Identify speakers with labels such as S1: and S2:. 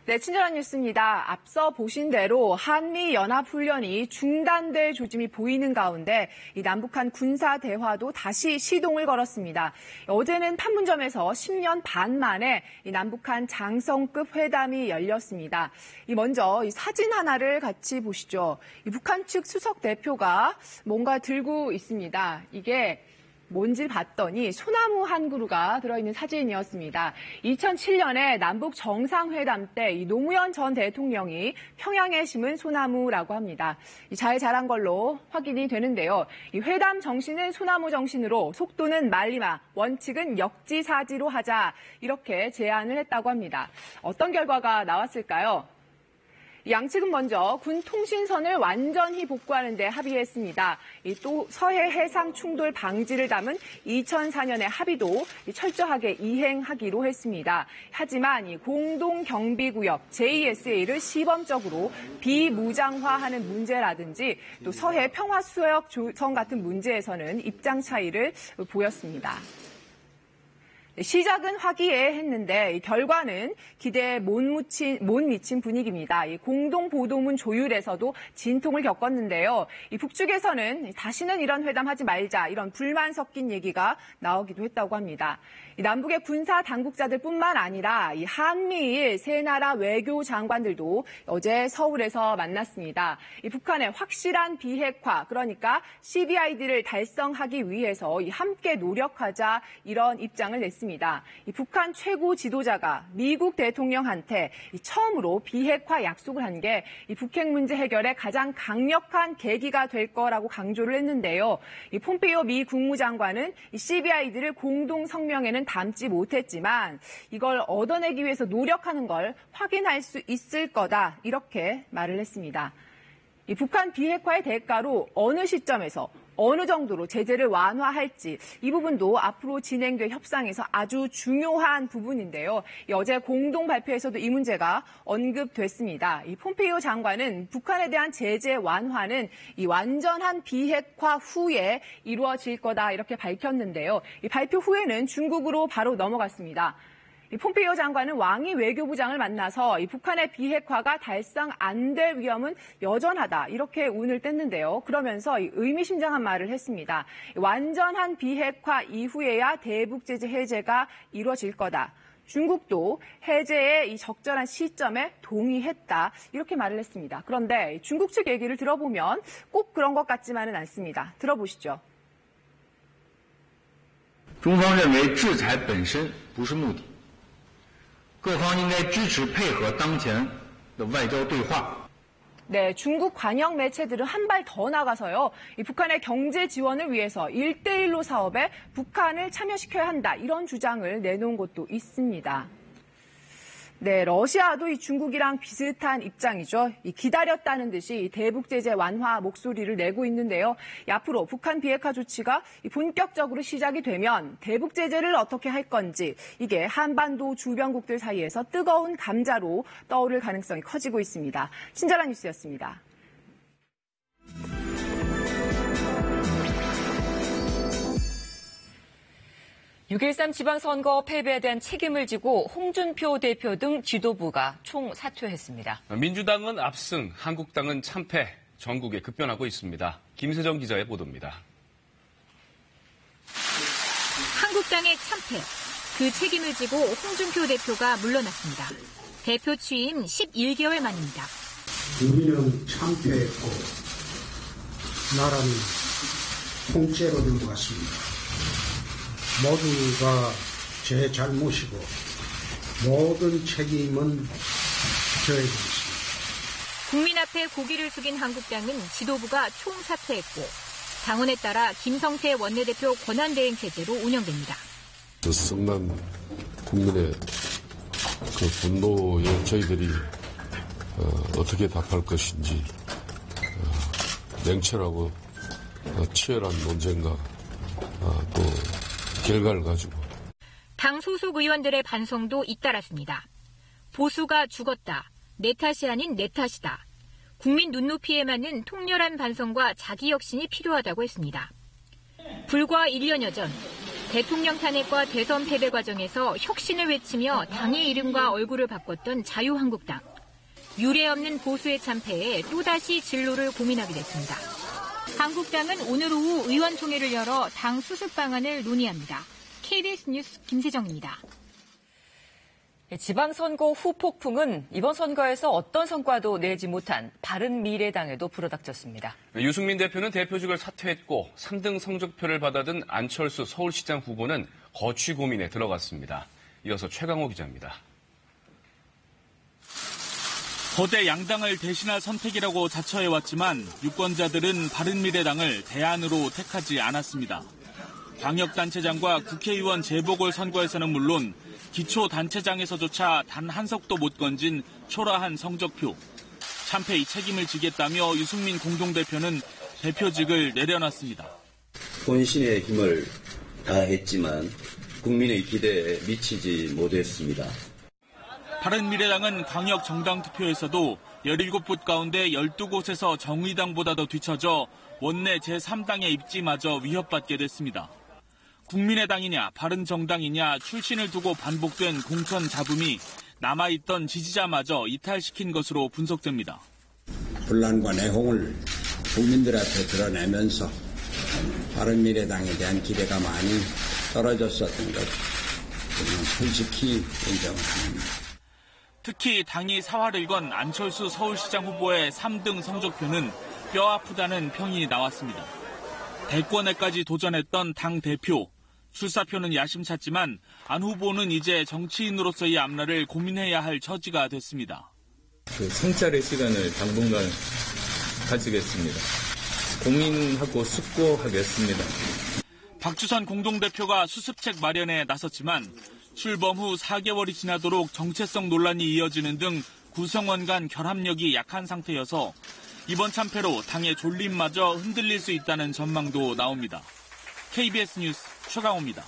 S1: 네, 친절한 뉴스입니다. 앞서 보신 대로 한미연합훈련이 중단될 조짐이 보이는 가운데 이 남북한 군사대화도 다시 시동을 걸었습니다. 어제는 판문점에서 10년 반 만에 이 남북한 장성급 회담이 열렸습니다. 먼저 이 사진 하나를 같이 보시죠. 이 북한 측 수석 대표가 뭔가 들고 있습니다. 이게 뭔지 봤더니 소나무 한 그루가 들어있는 사진이었습니다. 2007년에 남북 정상회담 때 이 노무현 전 대통령이 평양에 심은 소나무라고 합니다. 잘 자란 걸로 확인이 되는데요. 이 회담 정신은 소나무 정신으로, 속도는 말리마, 원칙은 역지사지로 하자, 이렇게 제안을 했다고 합니다. 어떤 결과가 나왔을까요? 양측은 먼저 군 통신선을 완전히 복구하는 데 합의했습니다. 또 서해 해상 충돌 방지를 담은 2004년의 합의도 철저하게 이행하기로 했습니다. 하지만 이 공동경비구역 JSA를 시범적으로 비무장화하는 문제라든지 또 서해 평화수역 조성 같은 문제에서는 입장 차이를 보였습니다. 시작은 화기애애했는데 결과는 기대에 못 미친 분위기입니다. 공동보도문 조율에서도 진통을 겪었는데요. 북측에서는 다시는 이런 회담 하지 말자, 이런 불만 섞인 얘기가 나오기도 했다고 합니다. 남북의 군사 당국자들뿐만 아니라 한미일 세 나라 외교 장관들도 어제 서울에서 만났습니다. 북한의 확실한 비핵화, 그러니까 CBID를 달성하기 위해서 함께 노력하자, 이런 입장을 냈습니다. 북한 최고 지도자가 미국 대통령한테 처음으로 비핵화 약속을 한 게 북핵 문제 해결에 가장 강력한 계기가 될 거라고 강조를 했는데요. 폼페이오 미 국무장관은 CBID를 공동 성명에는 담지 못했지만 이걸 얻어내기 위해서 노력하는 걸 확인할 수 있을 거다, 이렇게 말을 했습니다. 북한 비핵화의 대가로 어느 시점에서 어느 정도로 제재를 완화할지, 이 부분도 앞으로 진행될 협상에서 아주 중요한 부분인데요. 어제 공동 발표에서도 이 문제가 언급됐습니다. 폼페이오 장관은 북한에 대한 제재 완화는 완전한 비핵화 후에 이루어질 거다, 이렇게 밝혔는데요. 발표 후에는 중국으로 바로 넘어갔습니다. 폼페이오 장관은 왕이 외교부장을 만나서 북한의 비핵화가 달성 안 될 위험은 여전하다, 이렇게 운을 뗐는데요. 그러면서 의미심장한 말을 했습니다. 완전한 비핵화 이후에야 대북 제재 해제가 이루어질 거다. 중국도 해제의 적절한 시점에 동의했다, 이렇게 말을 했습니다. 그런데 중국 측 얘기를 들어보면 꼭 그런 것 같지만은 않습니다. 들어보시죠.
S2: 中方认为制裁本身不是目的，各方应该支持配合当前的外交对话。
S1: 네, 중국 관영 매체들은 한 발 더 나가서요. 북한의 경제 지원을 위해서 1대1로 사업에 북한을 참여시켜야 한다, 이런 주장을 내놓은 곳도 있습니다. 네, 러시아도 중국이랑 비슷한 입장이죠. 기다렸다는 듯이 대북 제재 완화 목소리를 내고 있는데요. 앞으로 북한 비핵화 조치가 본격적으로 시작이 되면 대북 제재를 어떻게 할 건지, 이게 한반도 주변국들 사이에서 뜨거운 감자로 떠오를 가능성이 커지고 있습니다. 친절한 뉴스였습니다.
S3: (6.13) 지방선거 패배에 대한 책임을 지고 홍준표 대표 등 지도부가 총사퇴했습니다.
S4: 민주당은 압승, 한국당은 참패, 전국에 급변하고 있습니다. 김세정 기자의 보도입니다.
S5: 한국당의 참패, 그 책임을 지고 홍준표 대표가 물러났습니다. 대표 취임 11개월 만입니다.
S6: 우리는 참패했고 나라는 통째로 넘어갔습니다. 모두가 제 잘못이고 모든 책임은 져야겠습니다.
S5: 국민 앞에 고개를 숙인 한국당은 지도부가 총사퇴했고 당원에 따라 김성태 원내대표 권한대행 체제로 운영됩니다.
S7: 성난 국민의 그 분노에 저희들이 어떻게 답할 것인지 냉철하고 치열한 논쟁과 또 결과를 가지고.
S5: 당 소속 의원들의 반성도 잇따랐습니다. 보수가 죽었다. 내 탓이 아닌 내 탓이다. 국민 눈높이에 맞는 통렬한 반성과 자기 혁신이 필요하다고 했습니다. 불과 1년여 전 대통령 탄핵과 대선 패배 과정에서 혁신을 외치며 당의 이름과 얼굴을 바꿨던 자유한국당. 유례없는 보수의 참패에 또다시 진로를 고민하게 됐습니다. 한국당은 오늘 오후 의원총회를 열어 당 수습 방안을 논의합니다. KBS 뉴스 김세정입니다.
S3: 지방선거 후 폭풍은 이번 선거에서 어떤 성과도 내지 못한 바른미래당에도 불어닥쳤습니다.
S4: 유승민 대표는 대표직을 사퇴했고 3등 성적표를 받아든 안철수 서울시장 후보는 거취 고민에 들어갔습니다. 이어서 최강호 기자입니다.
S8: 거대 양당을 대신할 선택이라고 자처해왔지만 유권자들은 바른미래당을 대안으로 택하지 않았습니다. 광역단체장과 국회의원 재보궐선거에서는 물론 기초단체장에서조차 단 한 석도 못 건진 초라한 성적표. 참패의 책임을 지겠다며 유승민 공동대표는 대표직을 내려놨습니다.
S9: 본신의 힘을 다했지만 국민의 기대에 미치지 못했습니다.
S8: 바른미래당은 광역 정당 투표에서도 17곳 가운데 12곳에서 정의당보다도 뒤처져 원내 제3당의 입지마저 위협받게 됐습니다. 국민의당이냐 바른정당이냐 출신을 두고 반복된 공천 잡음이 남아있던 지지자마저 이탈시킨 것으로 분석됩니다.
S6: 분란과 내홍을 국민들 앞에 드러내면서 바른미래당에 대한 기대가 많이 떨어졌었던 것 솔직히 인정합니다.
S8: 특히 당이 사활을 건 안철수 서울시장 후보의 3등 성적표는 뼈아프다는 평이 나왔습니다. 대권에까지 도전했던 당 대표. 출사표는 야심찼지만 안 후보는 이제 정치인으로서의 앞날을 고민해야 할 처지가 됐습니다.
S10: 성찰의 시간을 당분간 가지겠습니다. 고민하고 숙고하겠습니다.
S8: 박주선 공동대표가 수습책 마련에 나섰지만 출범 후 4개월이 지나도록 정체성 논란이 이어지는 등 구성원 간 결합력이 약한 상태여서 이번 참패로 당의 존립마저 흔들릴 수 있다는 전망도 나옵니다. KBS 뉴스 최강호입니다.